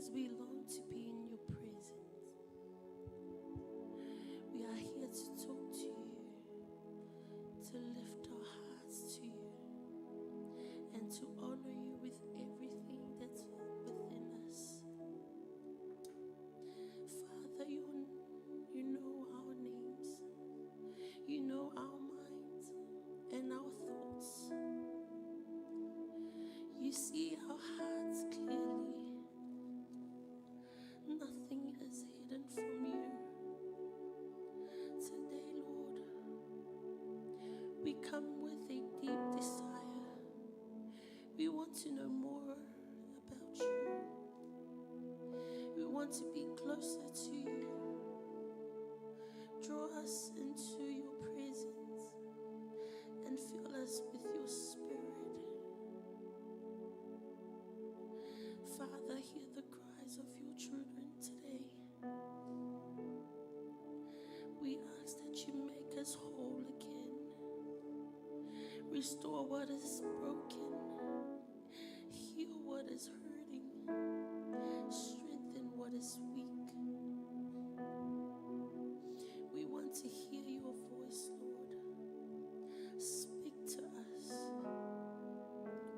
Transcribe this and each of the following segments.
because we long to be in your presence. We are here to talk to you, to lift our hearts to you, and to honor you with everything that's within us. Father, you know our names. You know our minds and our thoughts. You see our hearts clearly. Nothing is hidden from you. Today, Lord, we come with a deep desire. We want to know more about you. We want to be closer to you. Draw us into your presence and fill us with your spirit. Father, hear the cries of your children today. We ask that you make us whole again. Restore what is broken. Heal what is hurting. Strengthen what is weak. We want to hear your voice, Lord. Speak to us.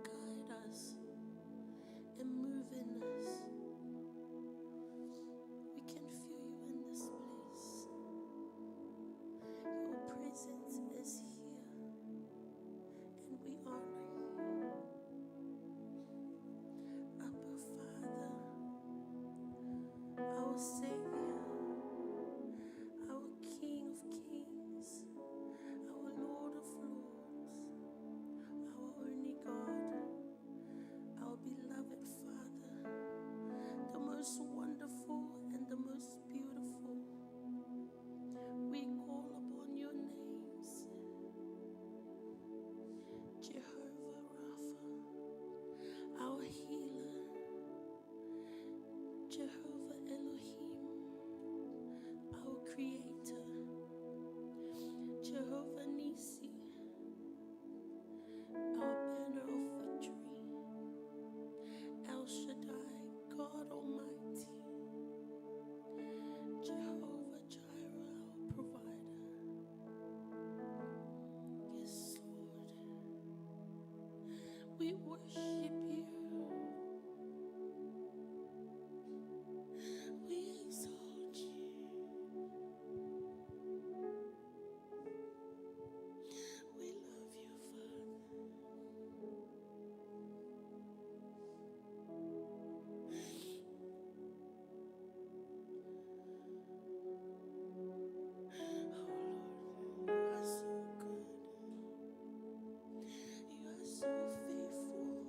Guide us. And move in us. We can feel you in this place. Your presence is here, and we honor you. Abba Father, our Savior, our King of Kings, our Lord of Lords, our only God, our beloved Father, the most wonderful and the most beautiful. We call upon your names. Jehovah Rapha, our healer. Jehovah Elohim, our creator. Jehovah Nisi, our banner of victory. El Shaddai, God Almighty. Jehovah Jireh, our provider. Yes, Lord. We worship you. We exalt you. We love you, Father. Oh Lord, you are so good. You are so faithful.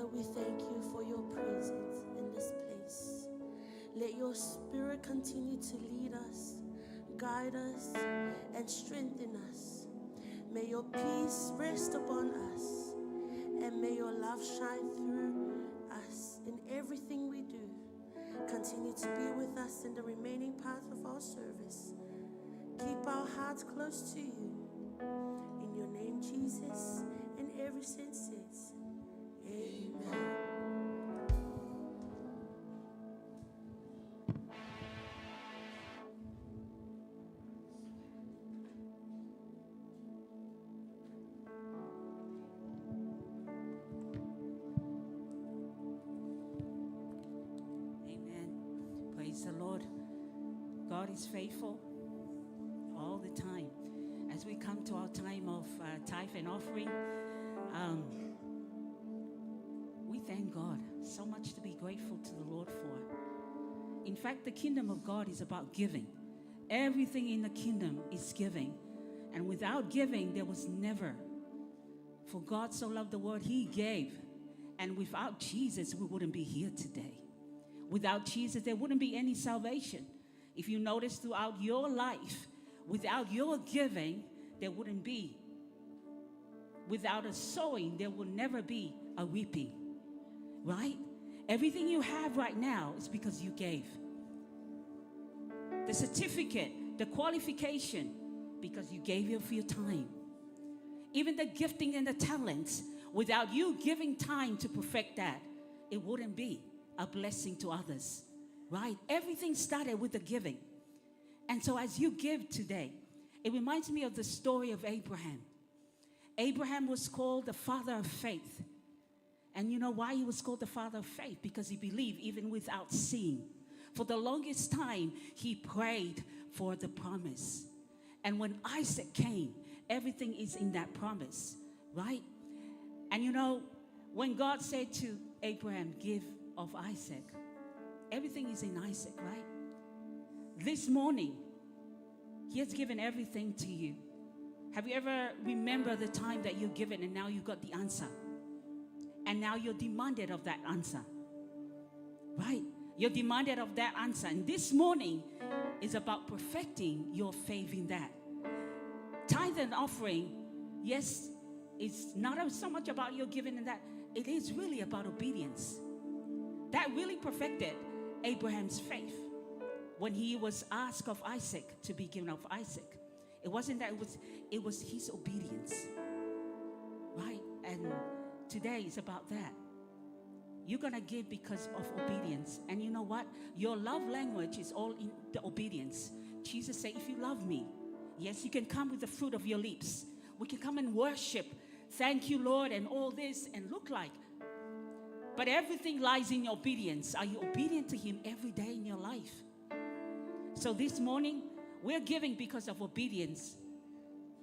Father, we thank you for your presence in this place. Let your Spirit continue to lead us, guide us, and strengthen us. May your peace rest upon us, and may your love shine through us in everything we do. Continue to be with us in the remaining part of our service. Keep our hearts close to you. In your name, Jesus, and every saint says, Amen. Praise the Lord. God is faithful all the time. As we come to our time of tithe and offering, we thank God. So much to be grateful to the Lord for. In fact, the kingdom of God is about giving. Everything in the kingdom is giving. And without giving, there was never. For God so loved the world, He gave. And without Jesus, we wouldn't be here today. Without Jesus, there wouldn't be any salvation. If you notice throughout your life, without your giving, there wouldn't be. Without a sowing, there will never be a reaping. Right? Everything you have right now is because you gave. The certificate, the qualification, because you gave of your time. Even the gifting and the talents, without you giving time to perfect that, it wouldn't be a blessing to others, right? Everything started with the giving. And so as you give today, it reminds me of the story of Abraham. Abraham was called the father of faith. And you know why he was called the father of faith? Because he believed even without seeing. For the longest time, he prayed for the promise. And when Isaac came, everything is in that promise, right? And you know, when God said to Abraham, give of Isaac, everything is in Isaac, right? This morning, He has given everything to you. Have you ever remembered the time that you're given and now you got the answer? And now you're demanded of that answer, right? You're demanded of that answer. And this morning is about perfecting your faith in that. Tithe and offering, yes, it's not so much about your giving and that. It is really about obedience. That really perfected Abraham's faith when he was asked of Isaac to be given of Isaac. It wasn't that, it was his obedience, right? And today is about that. You're going to give because of obedience. And you know what? Your love language is all in the obedience. Jesus said, if you love me, yes, you can come with the fruit of your lips. We can come and worship. Thank you, Lord, and all this, and look like. But everything lies in your obedience. Are you obedient to Him every day in your life? So this morning, we're giving because of obedience.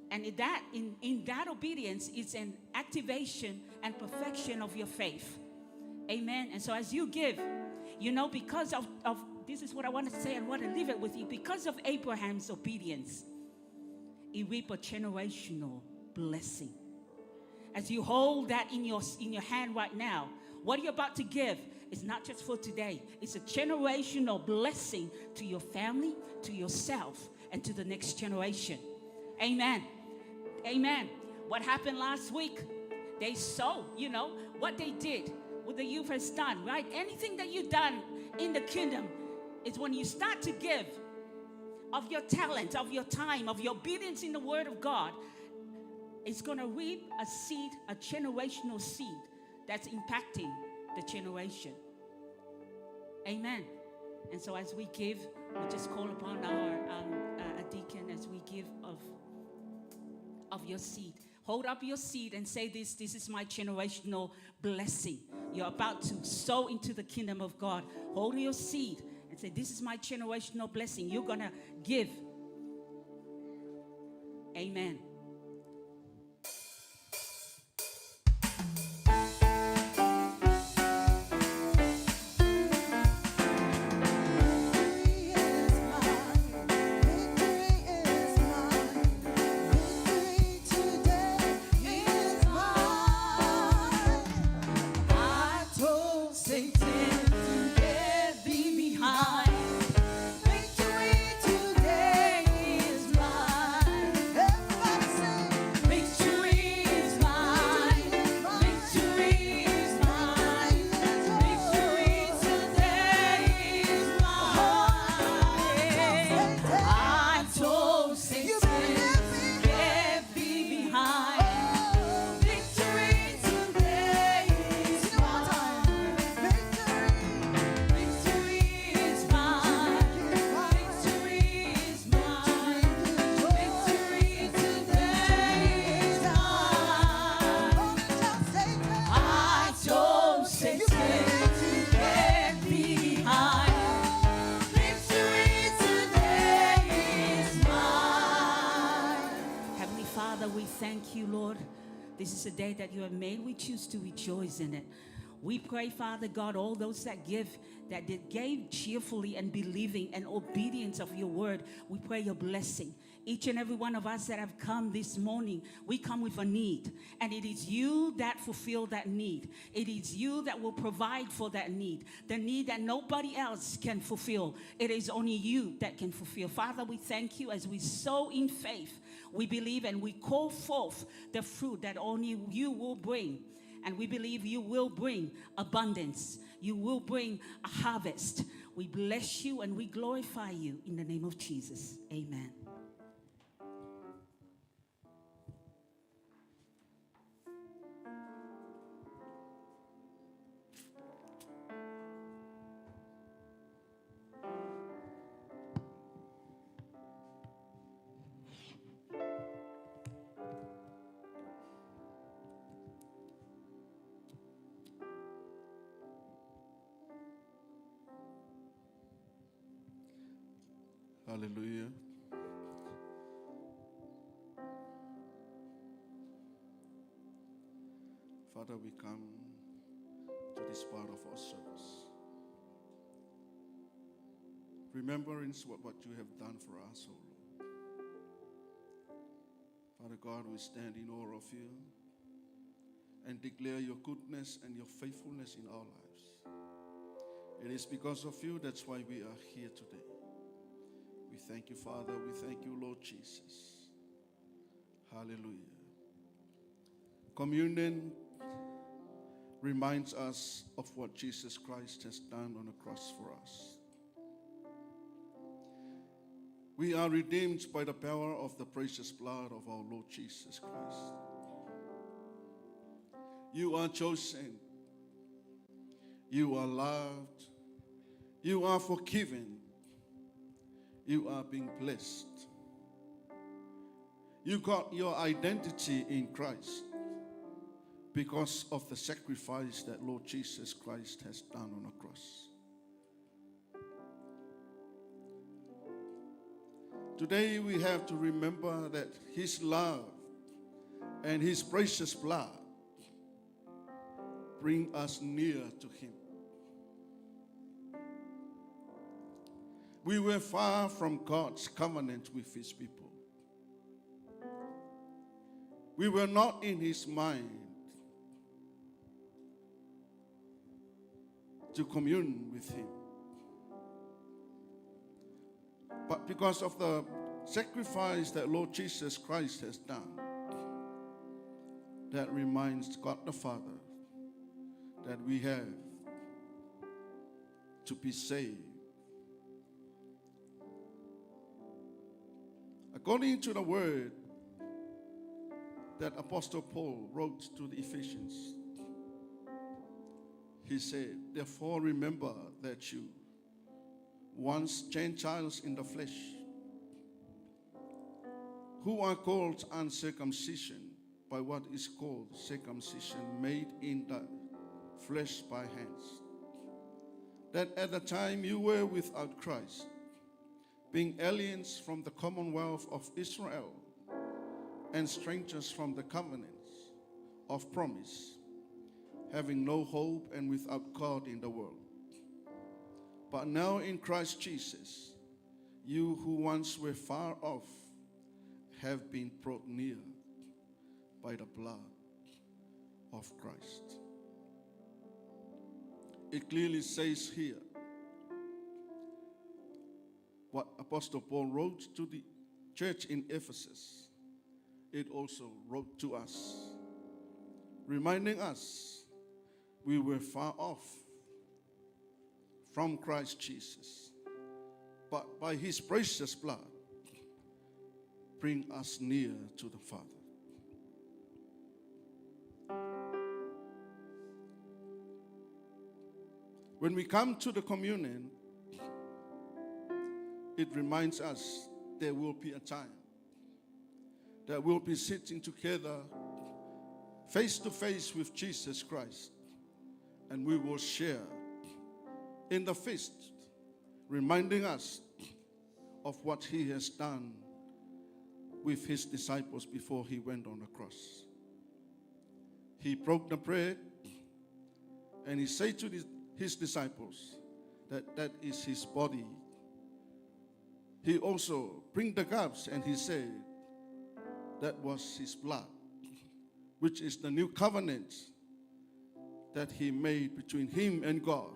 And in that obedience, it's an activation and perfection of your faith. Amen. And so as you give, you know, because of this is what I want to say and want to leave it with you. Because of Abraham's obedience, he reaped a generational blessing. As you hold that in your hand right now, what you're about to give is not just for today. It's a generational blessing to your family, to yourself, and to the next generation. Amen. Amen. What happened last week? They sowed, you know, what they did, what the youth has done, right? Anything that you've done in the kingdom is when you start to give of your talent, of your time, of your obedience in the word of God, it's going to reap a seed, a generational seed that's impacting the generation. Amen. And so as we give, we just call upon our deacon as we give of your seed. Hold up your seed and say this is my generational blessing. You're about to sow into the kingdom of God. Hold your seed and say, this is my generational blessing. You're going to give. Amen. I thank you, Lord. This is a day that you have made. We choose to rejoice in it. We pray, Father God, all those that give, that they gave cheerfully and believing and obedience of your word, we pray your blessing. Each and every one of us that have come this morning, we come with a need. And it is you that fulfill that need. It is you that will provide for that need. The need that nobody else can fulfill. It is only you that can fulfill. Father, we thank you as we sow in faith. We believe and we call forth the fruit that only you will bring. And we believe you will bring abundance. You will bring a harvest. We bless you and we glorify you in the name of Jesus. Amen. Hallelujah. Father, we come to this part of our service, remembering what you have done for us, O Lord. Father God, we stand in awe of you and declare your goodness and your faithfulness in our lives. It is because of you, that's why we are here today. We thank you, Father. We thank you, Lord Jesus. Hallelujah. Communion reminds us of what Jesus Christ has done on the cross for us. We are redeemed by the power of the precious blood of our Lord Jesus Christ. You are chosen. You are loved. You are forgiven. You are being blessed. You got your identity in Christ because of the sacrifice that Lord Jesus Christ has done on the cross. Today we have to remember that His love and His precious blood bring us near to Him. We were far from God's covenant with His people. We were not in His mind to commune with Him. But because of the sacrifice that Lord Jesus Christ has done, that reminds God the Father that we have to be saved. According to the word that Apostle Paul wrote to the Ephesians, he said, therefore remember that you, once Gentiles in the flesh, who are called uncircumcision by what is called circumcision made in the flesh by hands, that at the time you were without Christ, being aliens from the commonwealth of Israel and strangers from the covenants of promise, having no hope and without God in the world. But now in Christ Jesus, you who once were far off have been brought near by the blood of Christ. It clearly says here what Apostle Paul wrote to the church in Ephesus. It also wrote to us, reminding us we were far off from Christ Jesus, but by His precious blood bring us near to the Father. When we come to the communion, it reminds us there will be a time that we'll be sitting together face to face with Jesus Christ, and we will share in the feast, reminding us of what He has done with his disciples before he went on the cross. He broke the bread and he said to his disciples that is his body. He also bring the cups and he said that was his blood, which is the new covenant that he made between him and God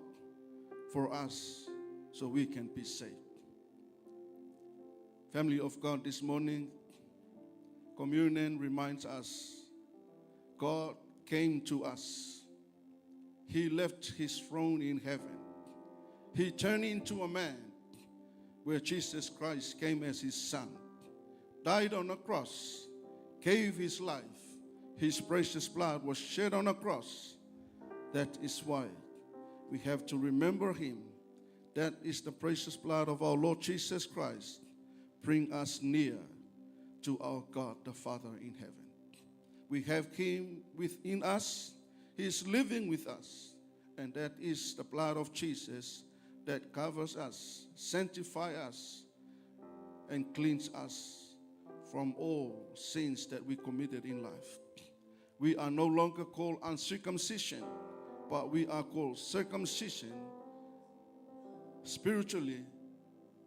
for us so we can be saved. Family of God, this morning, communion reminds us God came to us. He left his throne in heaven. He turned into a man where Jesus Christ came as his son, died on a cross, gave his life. His precious blood was shed on a cross. That is why we have to remember him. That is the precious blood of our Lord Jesus Christ. Bring us near to our God the Father in heaven. We have him within us. He is living with us. And that is the blood of Jesus that covers us, sanctifies us, and cleans us from all sins that we committed in life. We are no longer called uncircumcision, but we are called circumcision spiritually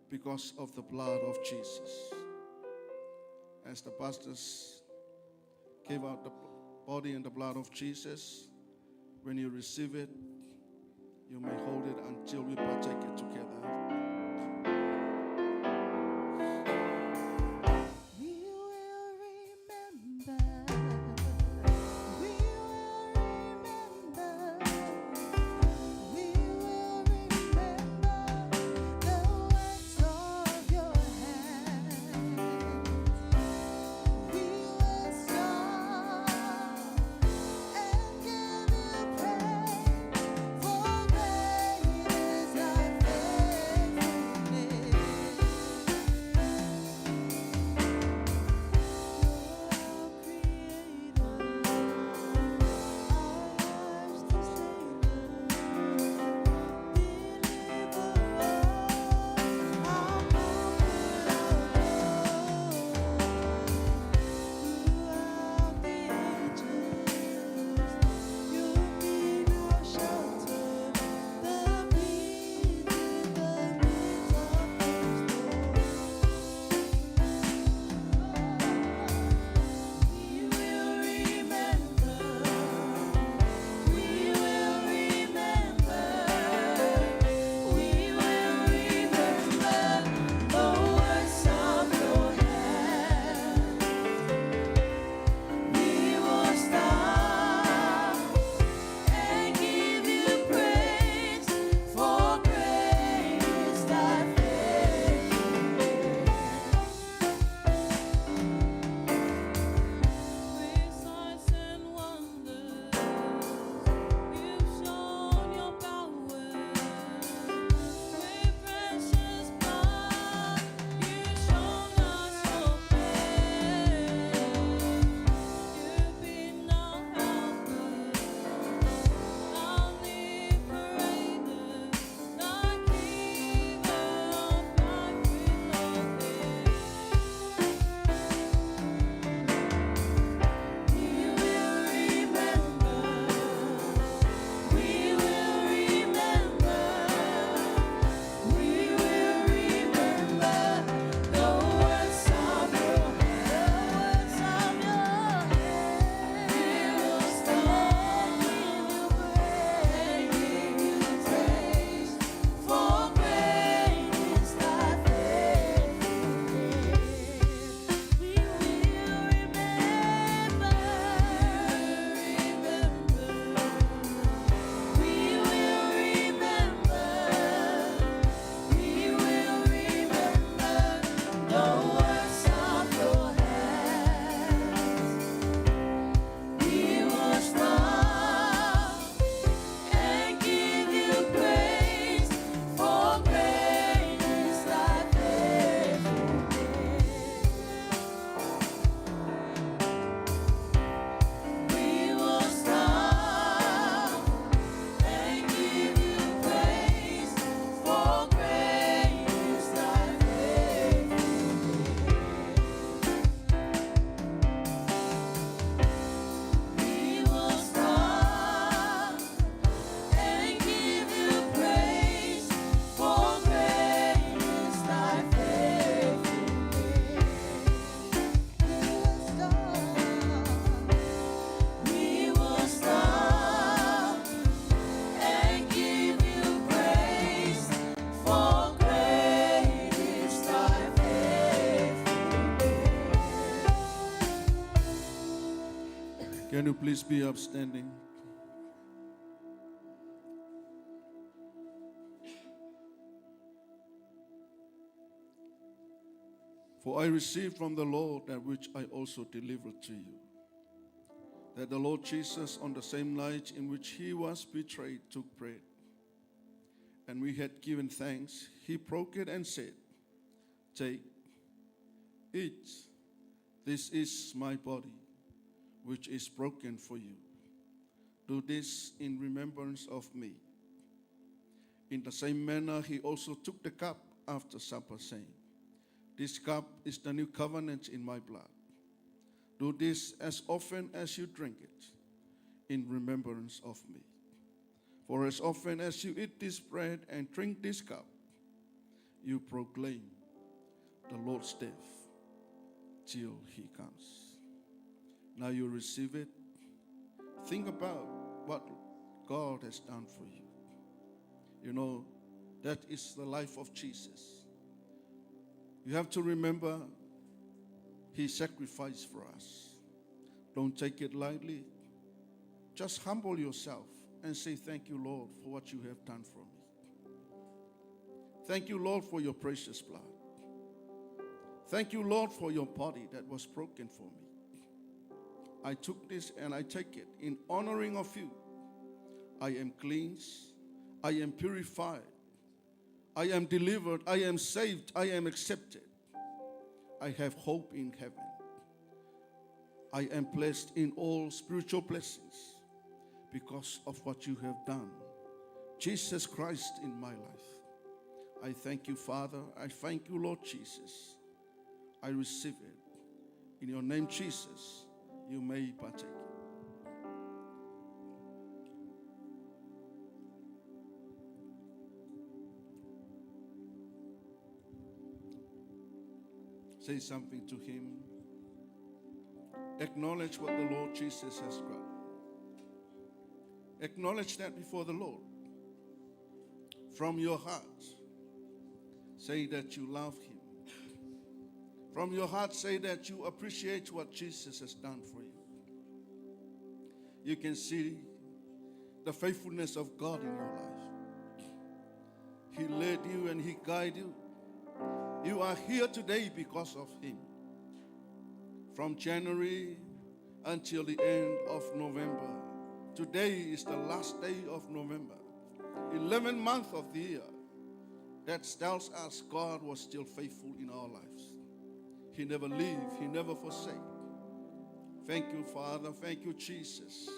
because of the blood of Jesus. As the pastors gave out the body and the blood of Jesus, when you receive it, you may hold it until we partake it together. For great is thy Can you please be upstanding? For I received from the Lord that which I also delivered to you, that the Lord Jesus, on the same night in which he was betrayed, took bread. And we had given thanks, he broke it and said, "Take, eat, this is my body, which is broken for you. Do this in remembrance of me." In the same manner, he also took the cup after supper, saying, "This cup is the new covenant in my blood. Do this as often as you drink it, in remembrance of me. For as often as you eat this bread and drink this cup, you proclaim the Lord's death till he comes." Now you receive it. Think about what God has done for you. You know, that is the life of Jesus. You have to remember he sacrificed for us. Don't take it lightly. Just humble yourself and say, "Thank you, Lord, for what you have done for me. Thank you, Lord, for your precious blood. Thank you, Lord, for your body that was broken for me. I took this and I take it in honoring of you. I am cleansed. I am purified. I am delivered. I am saved. I am accepted. I have hope in heaven. I am blessed in all spiritual blessings because of what you have done. Jesus Christ in my life. I thank you, Father. I thank you, Lord Jesus. I receive it. In your name, Jesus, you may partake. Say something to him. Acknowledge what the Lord Jesus has done. Acknowledge that before the Lord. From your heart, say that you love him. From your heart, say that you appreciate what Jesus has done for you. You can see the faithfulness of God in your life. He led you and he guided you. You are here today because of him. From January until the end of November. Today is the last day of November. 11th month of the year. That tells us God was still faithful in our lives. He never leave. He never forsake. Thank you, Father. Thank you, Jesus.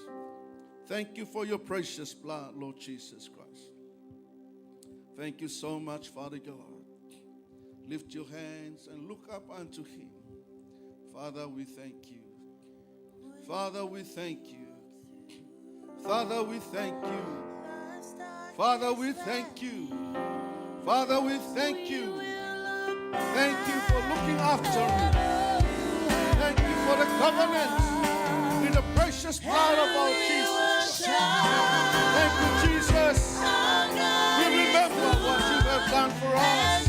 Thank you for your precious blood, Lord Jesus Christ. Thank you so much, Father God. Lift your hands and look up unto him. Father, we thank you. Father, we thank you. Father, we thank you. Father, we thank you. Father, we thank you. Thank you for looking after me. Thank you for the covenant in the precious blood of our Jesus. Thank you, Jesus. We remember what you have done for us.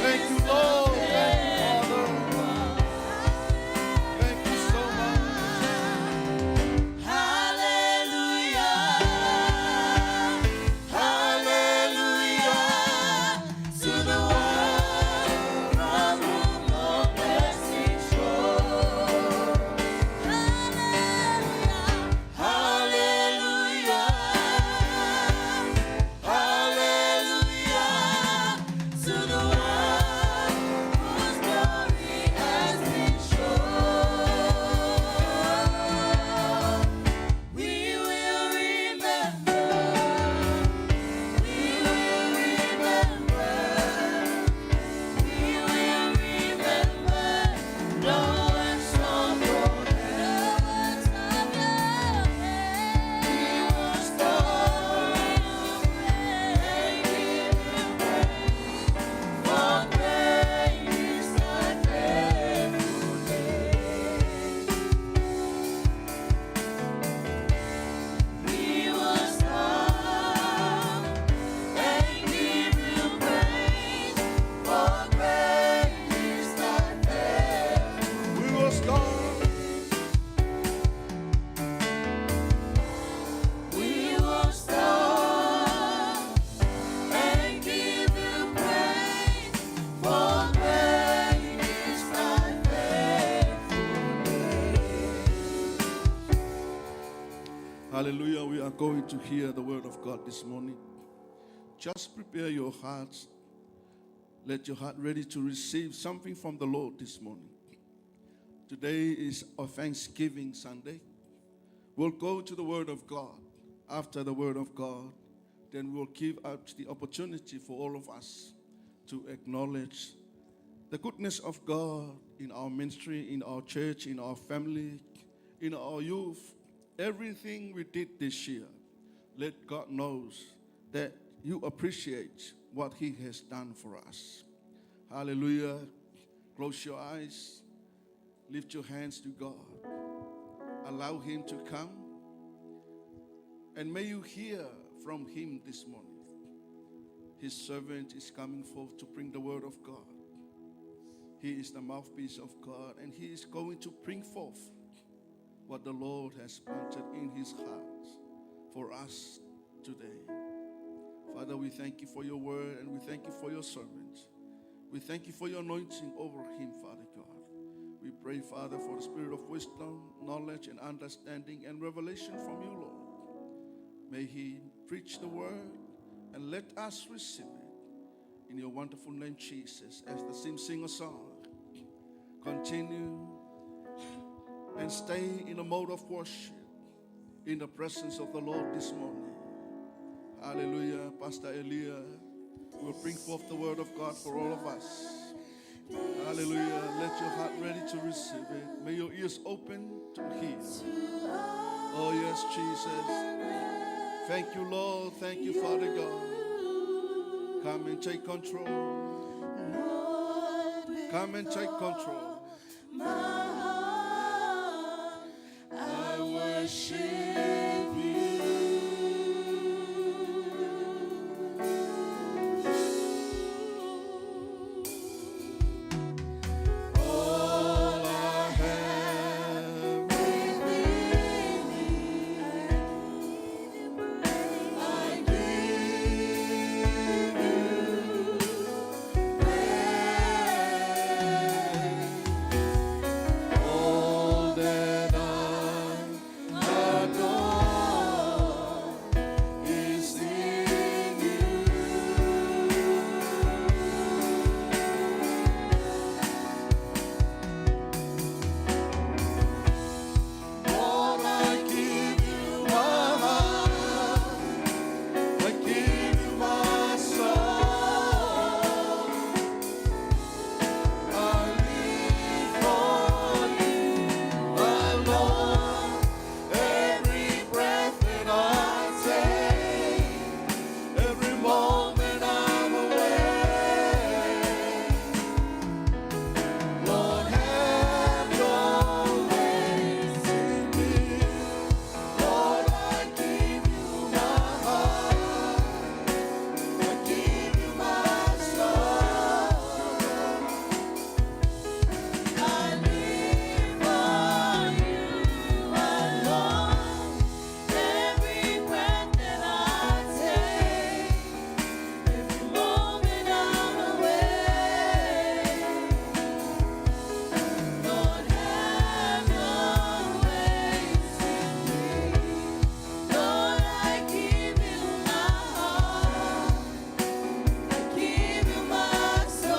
Thank you, Lord. Thank you, Father. Thank you so much. Hallelujah. Hallelujah. To the one from whom all blessings flow. Hallelujah. Hallelujah. we are going to hear the word of God this morning. Just prepare your hearts. Let your heart ready to receive something from the Lord this morning. Today is our Thanksgiving Sunday. We'll go to the word of God. After the word of God, then we'll give out the opportunity for all of us to acknowledge the goodness of God in our ministry, in our church, in our family, in our youth. Everything we did this year, let God knows that you appreciate what He has done for us. Hallelujah. Close your eyes. Lift your hands to God. Allow Him to come. And may you hear from Him this morning. His servant is coming forth to bring the word of God. He is the mouthpiece of God, and He is going to bring forth what the Lord has planted in His heart for us today. Father, we thank You for Your word, and we thank You for Your servant. We thank You for Your anointing over him, Father God. We pray, Father, for the spirit of wisdom, knowledge, and understanding and revelation from You, Lord. May He preach the word and let us receive it. In Your wonderful name, Jesus, as the team sing a song, continue and stay in a mode of worship in the presence of the Lord this morning. Hallelujah. Pastor Elia will bring forth the word of God for all of us. Hallelujah. Let your heart ready to receive it. May your ears open to hear. Oh yes, Jesus. Thank You, Lord. Thank You, Father God. Come and take control. Come and take control. I worship You. All I have within me, I give You praise. All that I adore is in You. Lord, I give You my heart. I give You my soul. I live for You alone. Every breath that I take, every moment I'm awake. Lord, have Your ways in me. Lord, I give You my heart. I give You my soul. I live for You alone. Every breath that I take, every moment I'm awake. Lord, have Your ways in me. Lord, I give You my heart. I give You my soul.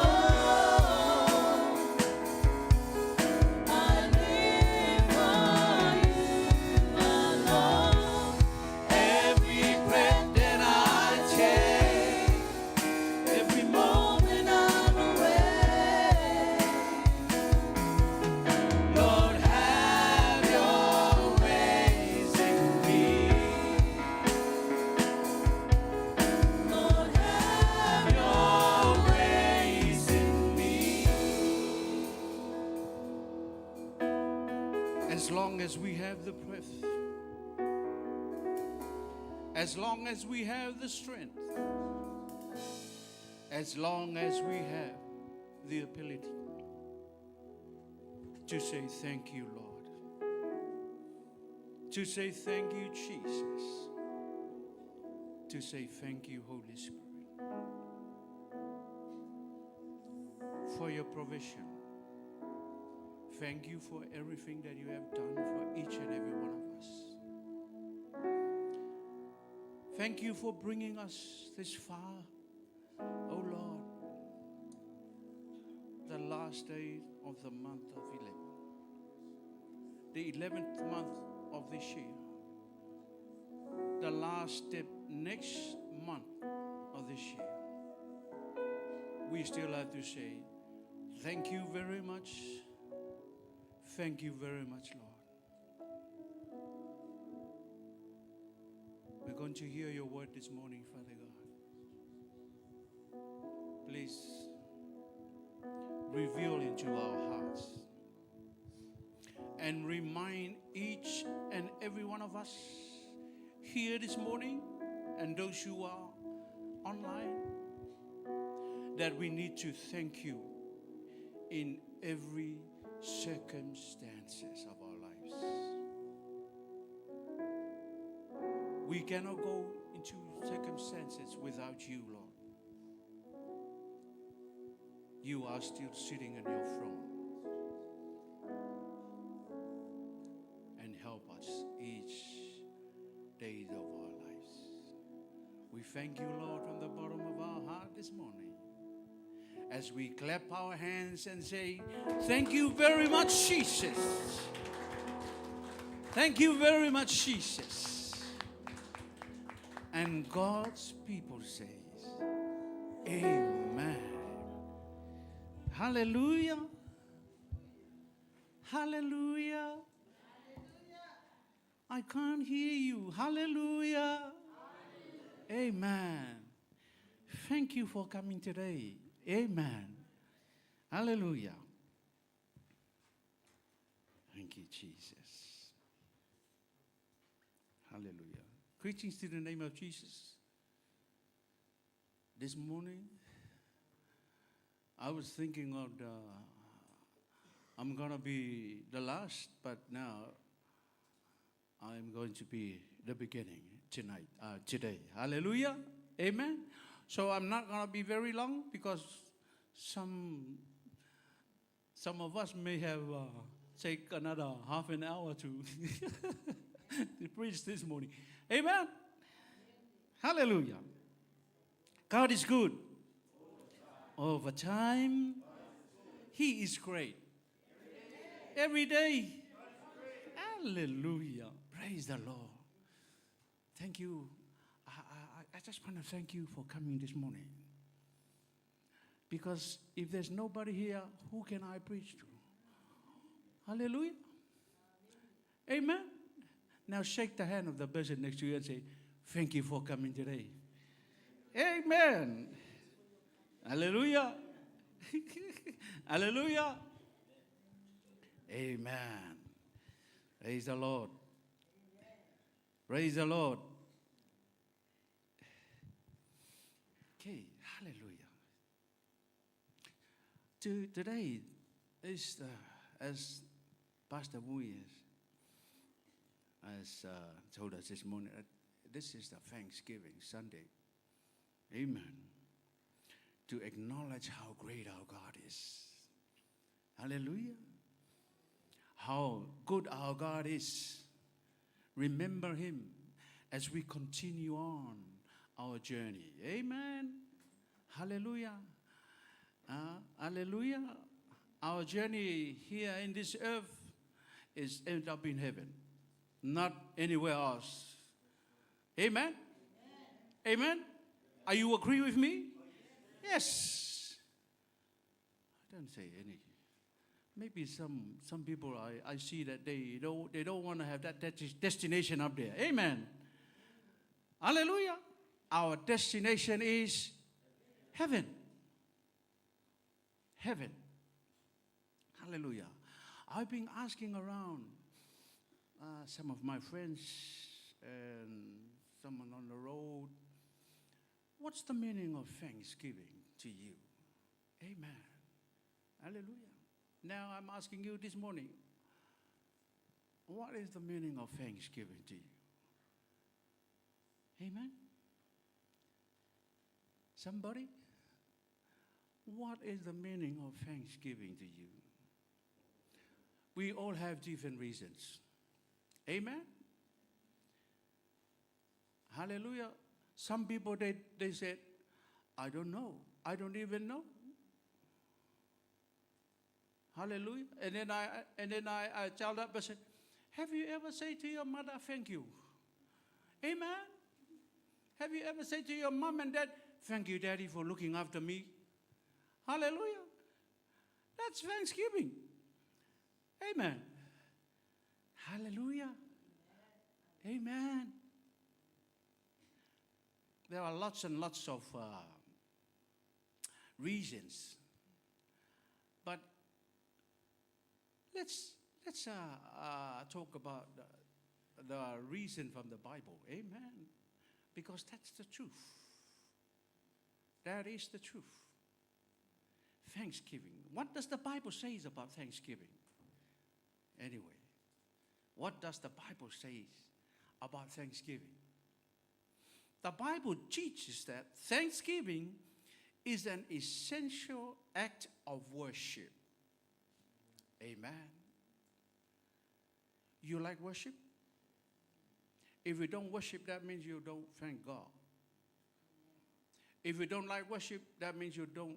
I live for You alone. Every breath that I take, every moment I'm awake. Lord, have Your ways in me. Lord, have Your ways in me. As long as we have the breath, as long as we have the strength, as long as we have the ability to say thank You, Lord, to say thank You, Jesus, to say thank You, Holy Spirit, for Your provision. Thank You for everything that You have done for each and every one of us. Thank you for bringing us this far, oh Lord. The last day of the month of 11. The 11th month of this year. The last step next month of this year. We still have to say, thank you very much. Thank you very much, Lord. We're going to hear your word this morning, Father God. Please reveal into our hearts and remind each and every one of us here this morning and those who are online that we need to thank you in every circumstances of our lives. We cannot go into circumstances without you, Lord. You are still sitting on your throne. And help us each day of our lives. We thank you, Lord, from the bottom of our heart this morning. As we clap our hands and say, thank you very much, Jesus. Thank you very much, Jesus. And God's people says, amen. Hallelujah. Hallelujah. I can't hear you. Hallelujah. Amen. Thank you for coming today. Amen. Hallelujah. Thank you, Jesus. Hallelujah. Greetings to the name of Jesus. This morning, I was thinking of I'm going to be the last, but now I'm going to be the beginning today. Hallelujah. Amen. So I'm not going to be very long because some of us may have take another half an hour to preach this morning. Amen. Hallelujah. God is good. Over time, He is great. Every day. Hallelujah. Praise the Lord. Thank you. I just want to thank you for coming this morning. Because if there's nobody here, who can I preach to? Hallelujah. Amen. Now shake the hand of the person next to you and say, thank you for coming today. Amen. Hallelujah. Hallelujah. Amen. Praise the Lord. Praise the Lord. Okay, hallelujah. Today is as Pastor Wu has told us this morning, this is the Thanksgiving Sunday. Amen. To acknowledge how great our God is. Hallelujah. How good our God is. Remember Him as we continue on our journey. Amen. Hallelujah. Hallelujah. Our journey here in this earth is end up in heaven, not anywhere else. Amen. Amen. Are you agree with me? Yes. I don't say any. Maybe some people I see that they don't want to have that destination up there. Amen. Hallelujah. Our destination is heaven. Heaven. Hallelujah. I've been asking around some of my friends and someone on the road, what's the meaning of Thanksgiving to you? Amen. Hallelujah. Now I'm asking you this morning, what is the meaning of Thanksgiving to you? Amen. Somebody? What is the meaning of Thanksgiving to you? We all have different reasons. Amen. Hallelujah. Some people, they said, I don't know. I don't even know. Hallelujah. And then I tell that person, have you ever said to your mother, thank you? Amen. Have you ever said to your mom and dad, thank you, Daddy, for looking after me? Hallelujah. That's thanksgiving. Amen. Hallelujah. Amen. There are lots and lots of reasons. But let's talk about the reason from the Bible. Amen. Because that's the truth. That is the truth. Thanksgiving. What does the Bible say about Thanksgiving? Anyway, what does the Bible say about Thanksgiving? The Bible teaches that Thanksgiving is an essential act of worship. Amen. You like worship? If you don't worship, that means you don't thank God. If you don't like worship, that means you don't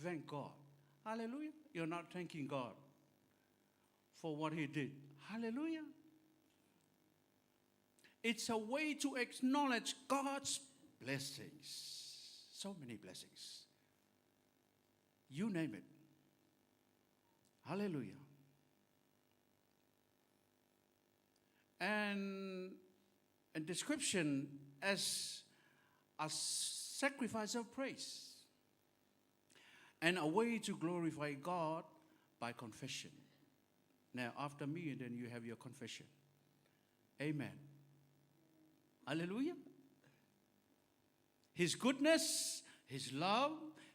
thank God. Hallelujah. You're not thanking God for what He did. Hallelujah. It's a way to acknowledge God's blessings. So many blessings. You name it. Hallelujah. And a description as a sacrifice of praise and a way to glorify God by confession. Now, after me, and then you have your confession. Amen. Hallelujah. His goodness, His love,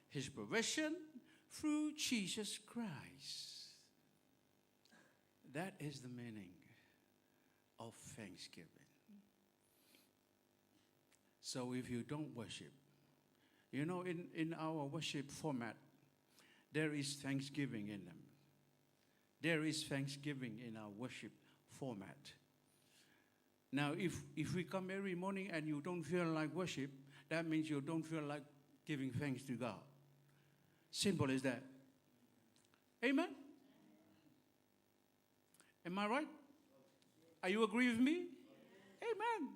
His provision through Jesus Christ. That is the meaning of thanksgiving. So if you don't worship, you know, in our worship format, there is thanksgiving in them. There is thanksgiving in our worship format. Now, if we come every morning and you don't feel like worship, that means you don't feel like giving thanks to God. Simple as that. Amen? Am I right? Are you agree with me? Amen.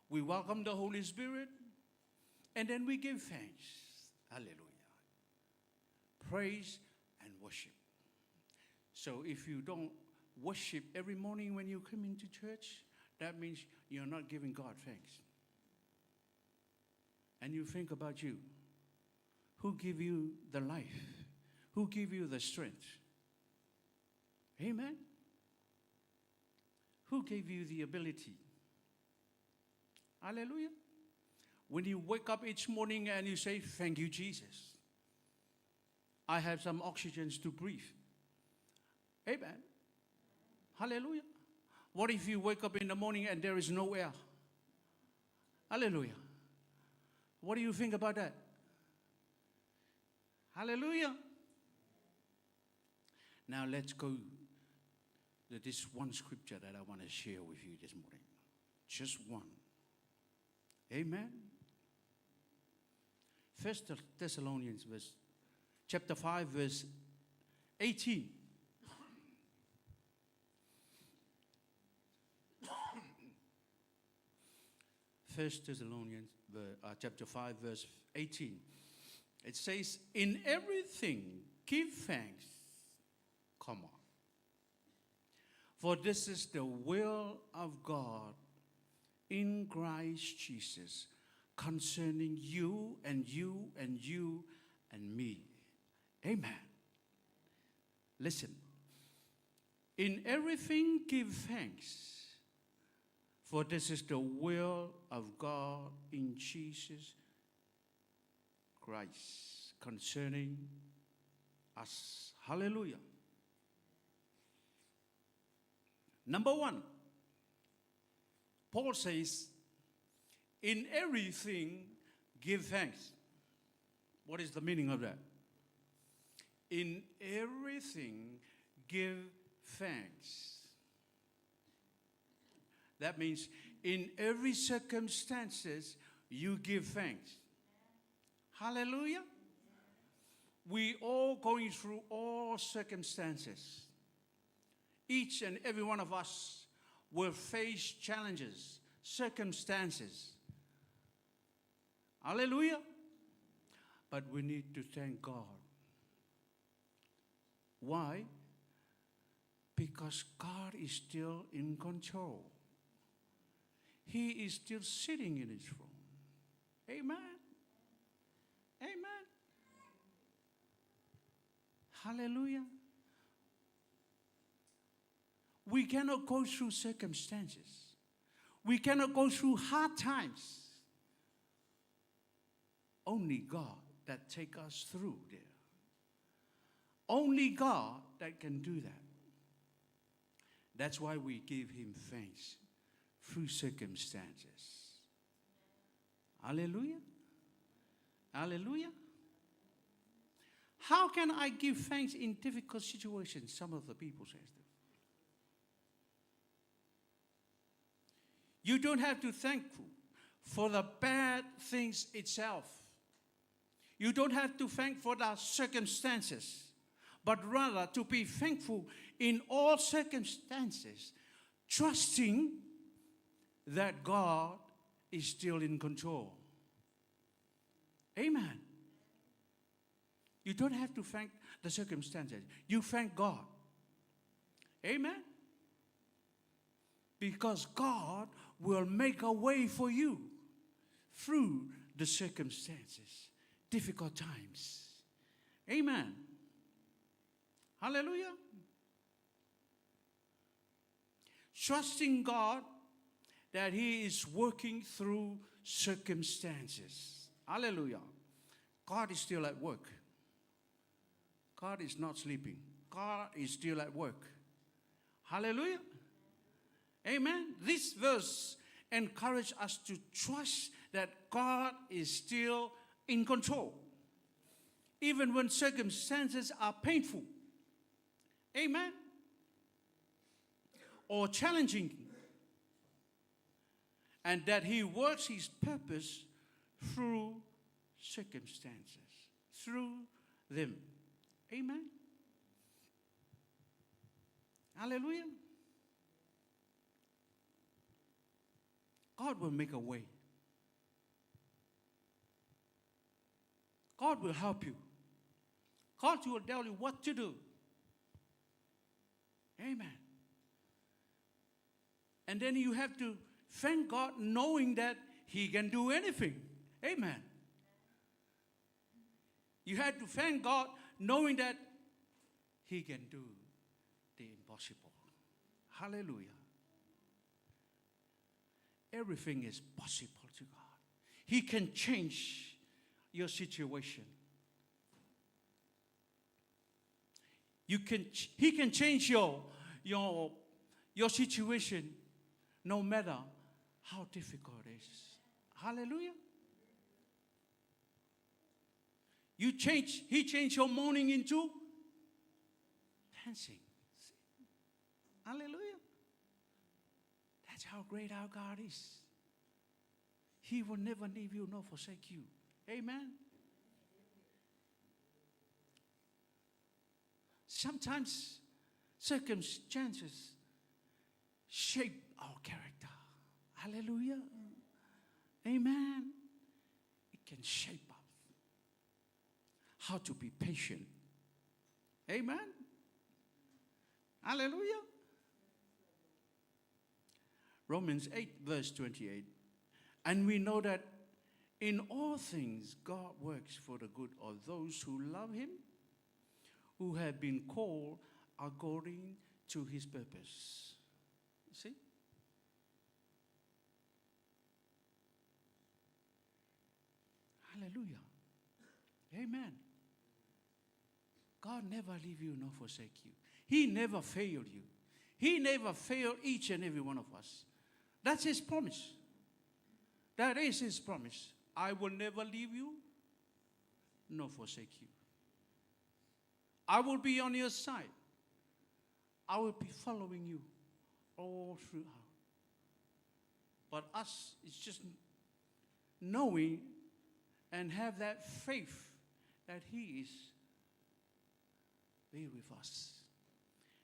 We welcome the Holy Spirit, and then we give thanks. Hallelujah. Praise and worship. So if you don't worship every morning when you come into church, that means you're not giving God thanks. And you think about you. Who give you the life? Who give you the strength? Amen? Who gave you the ability? Hallelujah. When you wake up each morning and you say, thank you, Jesus. I have some oxygen to breathe. Amen. Hallelujah. What if you wake up in the morning and there is no air? Hallelujah. What do you think about that? Hallelujah. Now let's go to this one scripture that I want to share with you this morning. Just one. Amen. 1 Thessalonians chapter 5 verse 18. First Thessalonians chapter 5 verse 18. It says, in everything give thanks, comma, for this is the will of God in Christ Jesus concerning you and you and you and me. Amen. Listen. In everything give thanks, for this is the will of God in Jesus Christ concerning us. Hallelujah. Number one, Paul says, in everything give thanks. What is the meaning of that? In everything give thanks. That means in every circumstances, you give thanks. Hallelujah. We all going through all circumstances. Each and every one of us will face challenges, circumstances. Hallelujah. But we need to thank God. Why? Because God is still in control. He is still sitting in his throne. Amen. Amen. Hallelujah. We cannot go through circumstances. We cannot go through hard times. Only God that take us through there. Only God that can do that. That's why we give him thanks through circumstances. Hallelujah. Hallelujah. How can I give thanks in difficult situations? Some of the people say that. You don't have to thank for the bad things itself. You don't have to thank for the circumstances, but rather to be thankful in all circumstances, trusting that God is still in control. Amen. You don't have to thank the circumstances. You thank God. Amen. Because God will make a way for you through the circumstances, difficult times. Amen. Hallelujah. Trusting God that he is working through circumstances. Hallelujah. God is still at work. God is not sleeping. God is still at work. Hallelujah. Amen. This verse encourages us to trust that God is still in control, even when circumstances are painful. Amen. Or challenging. And that he works his purpose through circumstances, through them. Amen. Hallelujah. God will make a way. God will help you. God will tell you what to do. Amen. And then you have to thank God knowing that he can do anything. Amen. You had to thank God knowing that he can do the impossible. Hallelujah. Everything is possible to God. He can change your situation. He can change your situation no matter how difficult it is. Hallelujah. He changed your mourning into dancing. Hallelujah. That's how great our God is. He will never leave you nor forsake you. Amen. Sometimes circumstances shape our character. Hallelujah. Amen. It can shape us. How to be patient. Amen. Hallelujah. Romans 8 verse 28. And we know that in all things God works for the good of those who love him, who have been called according to his purpose. See? Hallelujah. Amen. God never leave you nor forsake you. He never failed you. He never failed each and every one of us. That's his promise. That is his promise. I will never leave you nor forsake you. I will be on your side. I will be following you all throughout. But us, it's just knowing and have that faith that He is there with us.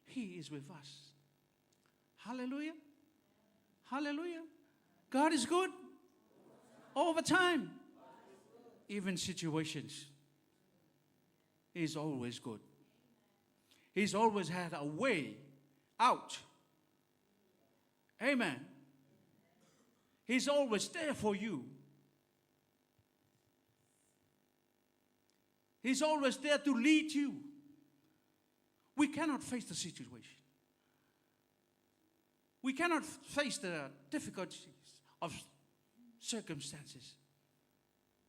He is with us. Hallelujah. Hallelujah. God is good all the time. Even situations. He's always good. He's always had a way out. Amen. He's always there for you. He's always there to lead you. We cannot face the situation. We cannot face the difficulties of circumstances.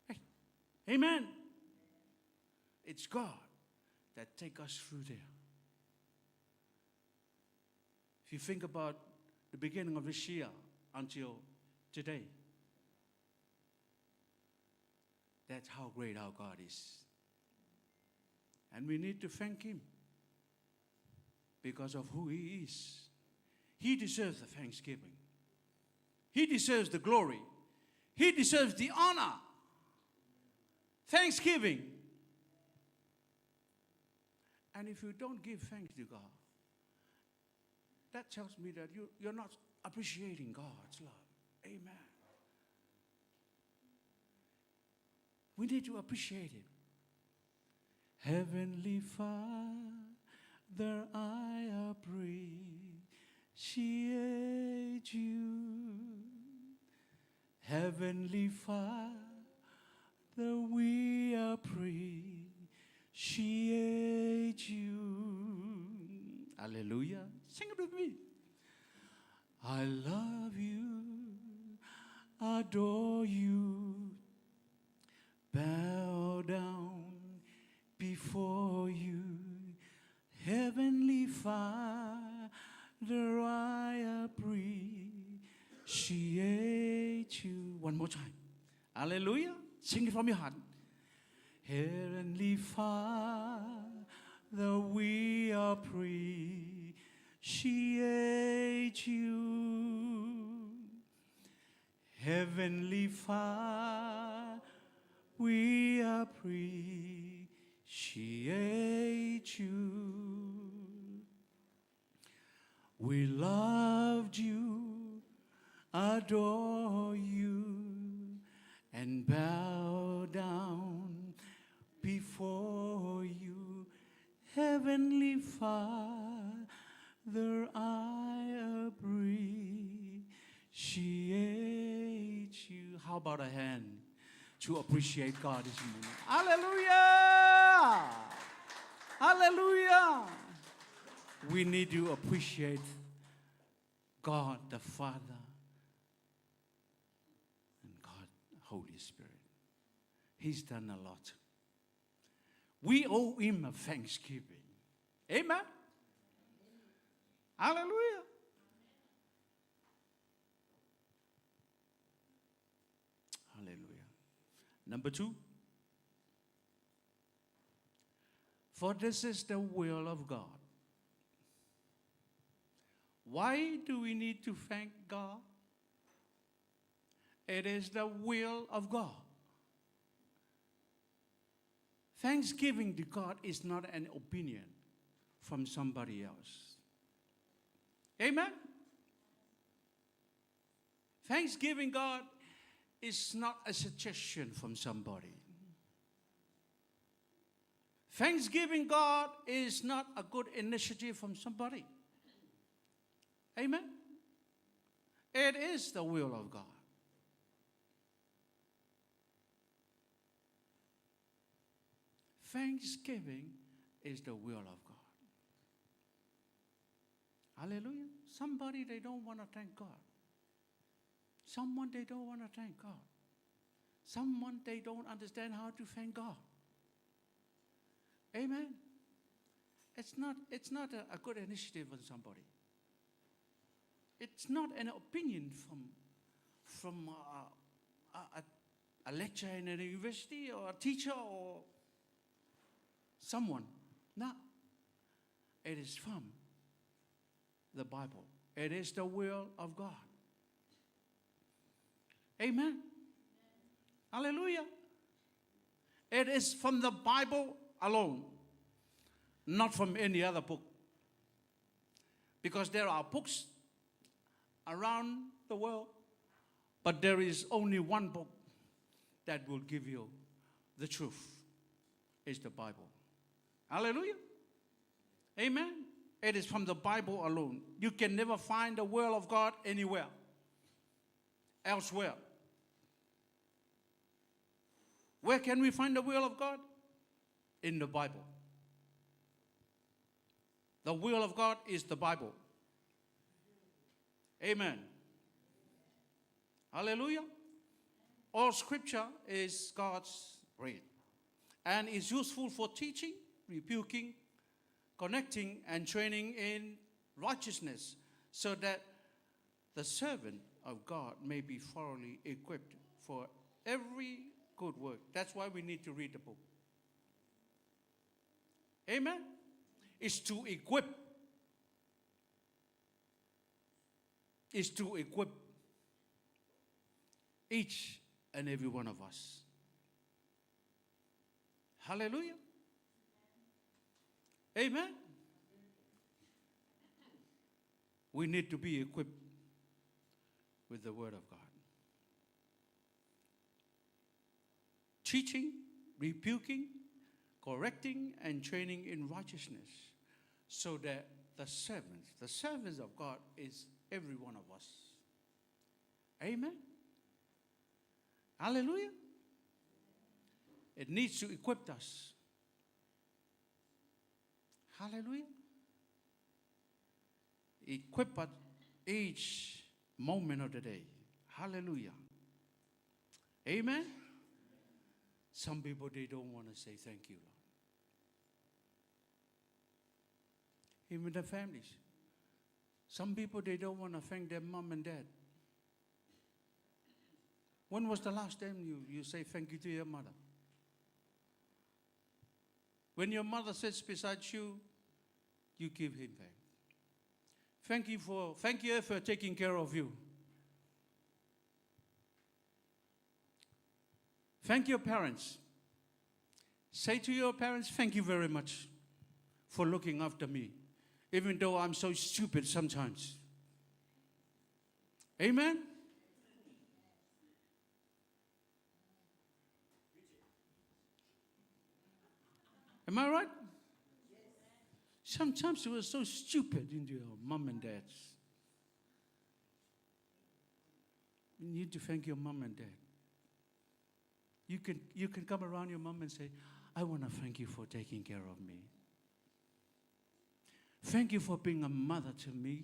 Hey, amen. It's God that takes us through there. If you think about the beginning of this year until today, that's how great our God is. And we need to thank Him because of who He is. He deserves the thanksgiving. He deserves the glory. He deserves the honor. Thanksgiving. And if you don't give thanks to God, that tells me that you're not appreciating God's love. Amen. We need to appreciate Him. Heavenly Father, I appreciate you. Heavenly Father, we appreciate you. Hallelujah. Sing it with me. I love you, adore you, bow down before you. Heavenly Father, I appreciate you. One more time. Hallelujah. Sing it from your heart. Heavenly Father, we appreciate you. Heavenly Father, we appreciate you. We loved you, adore you, and bow down before you. Heavenly Father, I appreciate you. How about a hand to appreciate God this morning? Hallelujah! Hallelujah! We need to appreciate God the Father and God the Holy Spirit. He's done a lot. We owe Him a thanksgiving. Amen? Hallelujah! Hallelujah. Number 2. For this is the will of God. Why do we need to thank God? It is the will of God. Thanksgiving to God is not an opinion from somebody else. Amen? Thanksgiving God is not a suggestion from somebody. Thanksgiving God is not a good initiative from somebody. Amen? It is the will of God. Thanksgiving is the will of God. Hallelujah. Somebody, they don't want to thank God. Someone, they don't want to thank God. Someone, they don't understand how to thank God. Amen. It's not a good initiative on somebody. It's not an opinion from a lecturer in a university or a teacher or someone. No. It is from the Bible. It is the will of God. Amen. Hallelujah. It is from the Bible alone, not from any other book. Because there are books around the world, but there is only one book that will give you the truth. It's the Bible. Hallelujah. Amen. It is from the Bible alone. You can never find the will of God anywhere, elsewhere. Where can we find the will of God? In the Bible. The will of God is the Bible. Amen. Hallelujah. All scripture is God's word and is useful for teaching, rebuking, connecting, and training in righteousness, so that the servant of God may be thoroughly equipped for every good work. That's why we need to read the book. Amen. It's to equip. It's to equip each and every one of us. Hallelujah. Amen. We need to be equipped with the Word of God. Teaching, rebuking, correcting, and training in righteousness, so that the servants of God is every one of us. Amen. Hallelujah. It needs to equip us. Hallelujah. Equip us each moment of the day. Hallelujah. Amen. Some people, they don't want to say thank you, Lord. Even the families. Some people, they don't want to thank their mom and dad. When was the last time you say thank you to your mother? When your mother sits beside you, you give him thanks. Thank you for taking care of you. Thank your parents. Say to your parents, thank you very much for looking after me, even though I'm so stupid sometimes. Amen? Am I right? Sometimes you were so stupid in your mom and dads. You need to thank your mom and dad. You can come around your mom and say, I want to thank you for taking care of me. Thank you for being a mother to me.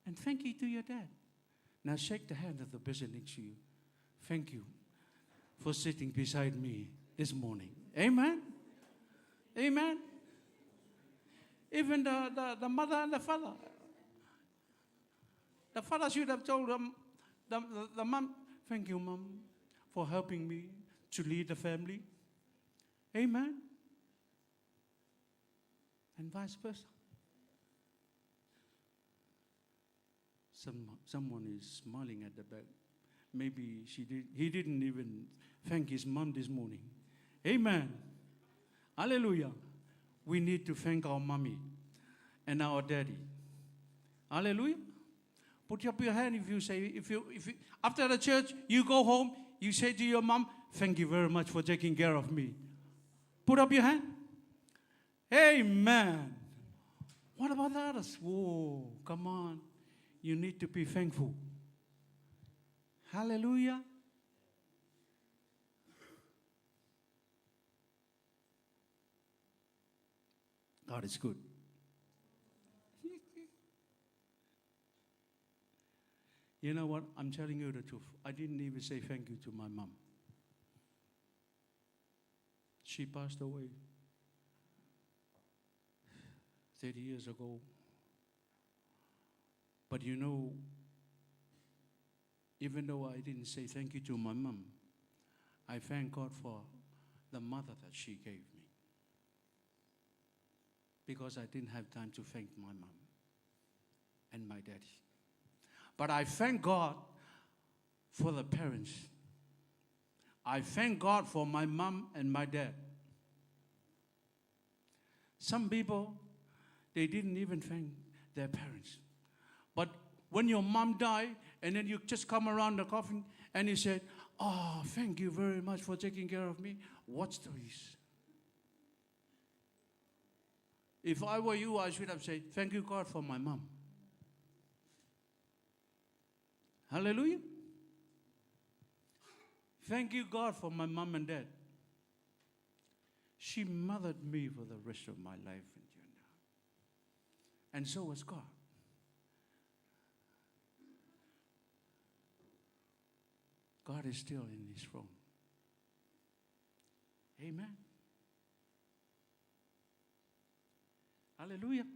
And thank you to your dad. Now shake the hand of the person next to you. Thank you for sitting beside me this morning. Amen? Amen? Even the mother and the father. The father should have told the mom, thank you, Mom, for helping me to lead the family. Amen? And vice versa. Someone is smiling at the back. Maybe he didn't even thank his mom this morning. Amen. Hallelujah. We need to thank our mommy and our daddy. Hallelujah. Put up your hand if you after the church you go home, you say to your mom, thank you very much for taking care of me. Put up your hand. Amen. What about the others? Whoa, come on. You need to be thankful. Hallelujah. God is good. You know what? I'm telling you the truth. I didn't even say thank you to my mom. She passed away 30 years ago. But you know, even though I didn't say thank you to my mom, I thank God for the mother that she gave me. Because I didn't have time to thank my mom and my daddy. But I thank God for the parents. I thank God for my mom and my dad. Some people, they didn't even thank their parents. But when your mom died, and then you just come around the coffin and you said, "Oh, thank you very much for taking care of me." What's the use? If I were you, I should have said, "Thank you, God, for my mom." Hallelujah. Thank you, God, for my mom and dad. She mothered me for the rest of my life until now. And so was God. God is still in his throne. Amen. Hallelujah.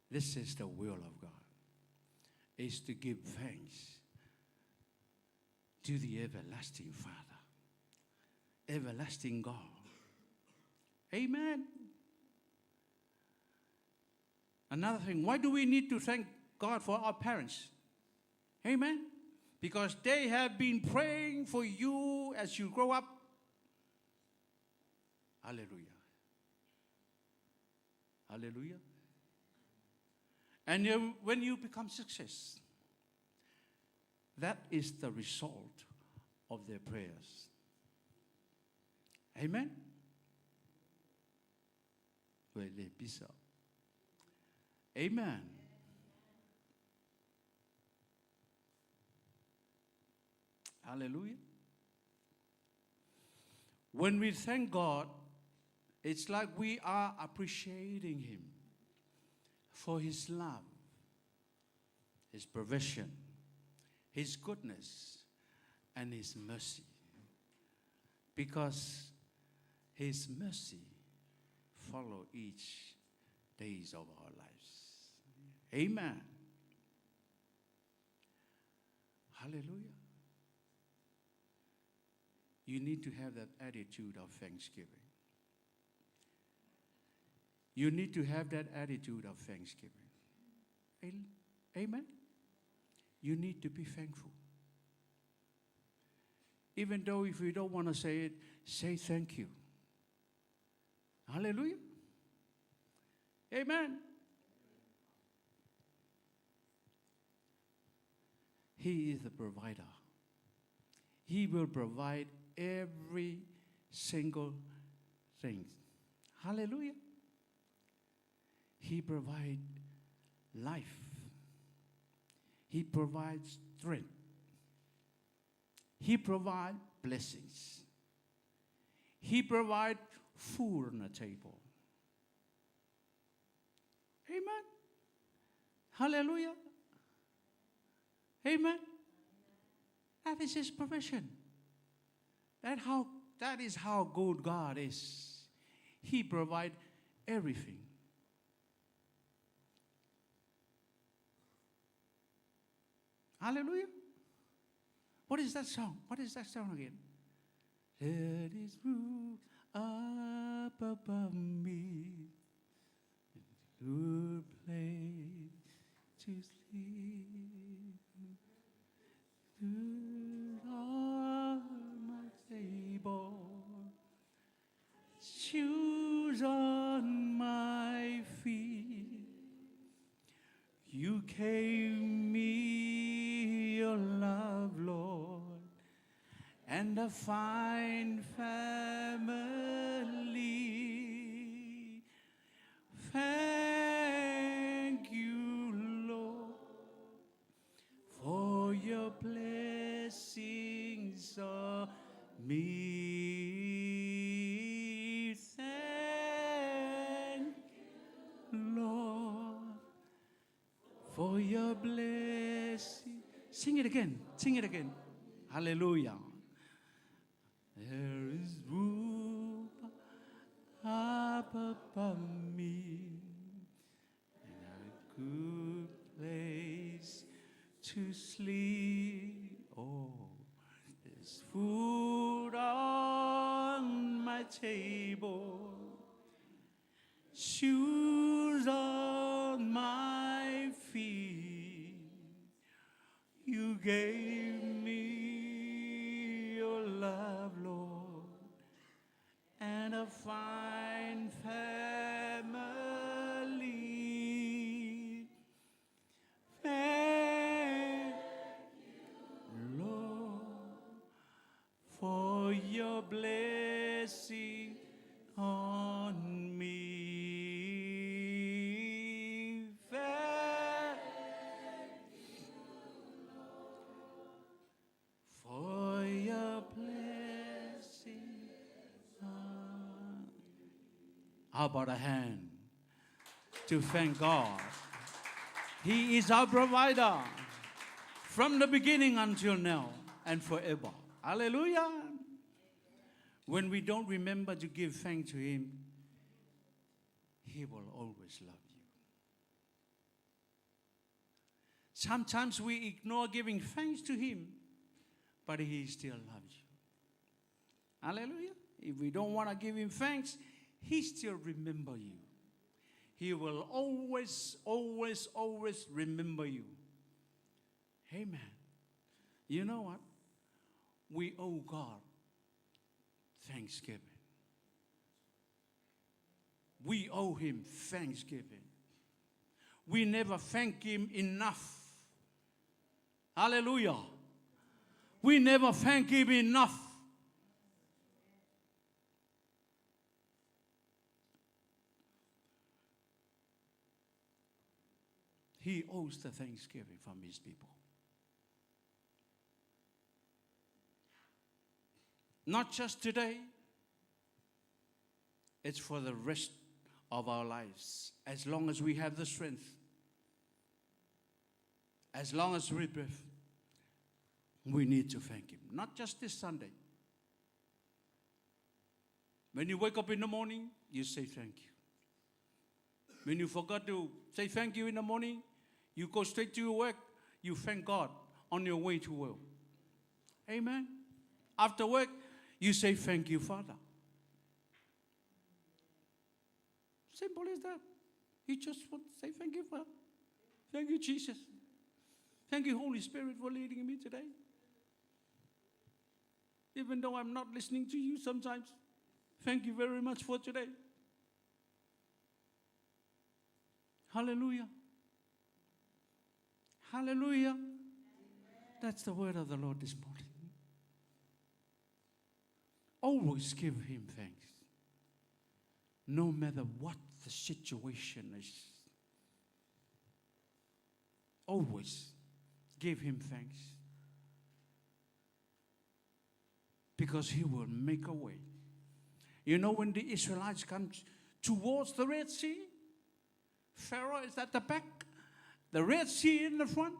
This is the will of God, is to give thanks to the everlasting Father, everlasting God. Amen. Another thing, why do we need to thank God for our parents? Amen. Because they have been praying for you as you grow up. Hallelujah. Hallelujah. And when you become success, that is the result of their prayers. Amen. Amen. Hallelujah. When we thank God, it's like we are appreciating him for his love, his provision, his goodness, and his mercy. Because his mercy follow each days of our lives. Amen. Hallelujah. You need to have that attitude of thanksgiving. You need to have that attitude of thanksgiving. Amen? You need to be thankful. Even though if you don't want to say it, say thank you. Hallelujah. Amen. He is the provider. He will provide every single thing. Hallelujah. He provides life. He provides strength. He provides blessings. He provides food on the table. Amen. Hallelujah. Amen. That is his provision. That is how good God is. He provides everything. Hallelujah. What is that song? What is that song again? Let his roof up above me, good place to sleep, good on my table, shoes on my feet. You gave me your love, Lord, and a fine family. Thank you, Lord, for your blessings on me. Thank you, Lord, for your blessing. Sing it again. Sing it again. Hallelujah. There is room up above me and a good place to sleep. Oh, there's food on my table, shoes on gave me your love, Lord, and a fine family. Thank you, Lord, for your blessing on me. Thank for your blessing on. How about a hand to thank God? He is our provider from the beginning until now and forever. Hallelujah. When we don't remember to give thanks to Him, He will always love you. Sometimes we ignore giving thanks to Him, but He still loves you. Hallelujah. If we don't want to give Him thanks, He still remember you. He will always, always, always remember you. Amen. You know what? We owe God thanksgiving. We owe Him thanksgiving. We never thank Him enough. Hallelujah. We never thank Him enough. He owes the thanksgiving from His people. Not just today. It's for the rest of our lives. As long as we have the strength. As long as we breathe. We need to thank Him. Not just this Sunday. When you wake up in the morning, you say thank you. When you forgot to say thank you in the morning, you go straight to your work, you thank God on your way to work. Amen. After work, you say thank you, Father. Simple as that. You just want to say thank you, Father. Thank you, Jesus. Thank you, Holy Spirit, for leading me today. Even though I'm not listening to you sometimes, thank you very much for today. Hallelujah. Hallelujah. That's the word of the Lord this morning. Always give Him thanks. No matter what the situation is. Always give Him thanks. Because He will make a way. You know, when the Israelites come towards the Red Sea, Pharaoh is at the back, the Red Sea in the front.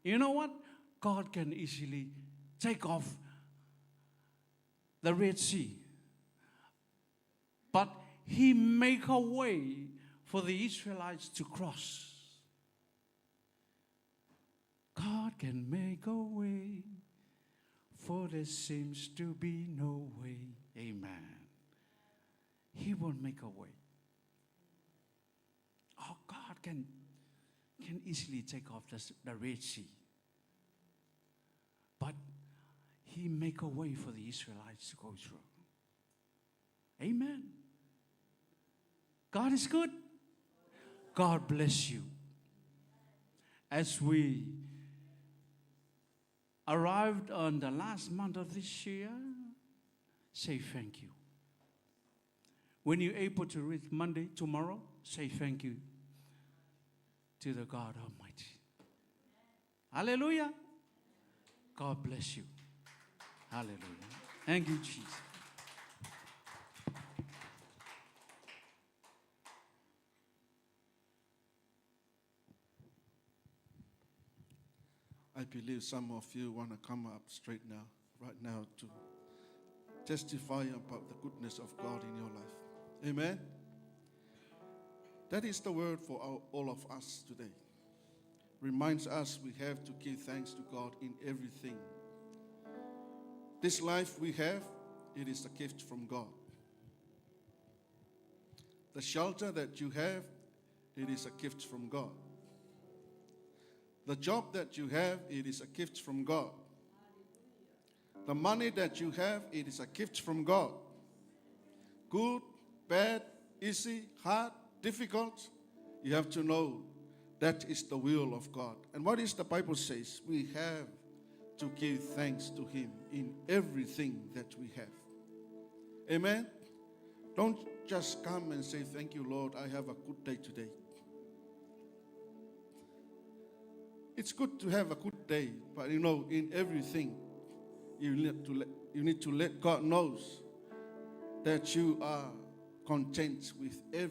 You know what? God can easily take off the Red Sea. But He make a way for the Israelites to cross. God can make a way for there seems to be no way. Amen. He will make a way. Oh, God can easily take off the Red Sea. But He make a way for the Israelites to go through. Amen. God is good. God bless you. As we arrived on the last month of this year, say thank you. When you're able to read Monday, tomorrow, say thank you to the God Almighty. Hallelujah. God bless you. Hallelujah. Thank you, Jesus. I believe some of you want to come up right now, to testify about the goodness of God in your life. Amen. That is the word for all of us today. Reminds us we have to give thanks to God in everything. This life we have, it is a gift from God. The shelter that you have, it is a gift from God. The job that you have, it is a gift from God. The money that you have, it is a gift from God. Good, bad, easy, hard, difficult, you have to know that is the will of God. And what is the Bible says? We have to give thanks to Him in everything that we have. Amen? Don't just come and say, thank you, Lord, I have a good day today. It's good to have a good day, but in everything, you need to let God knows that you are content with every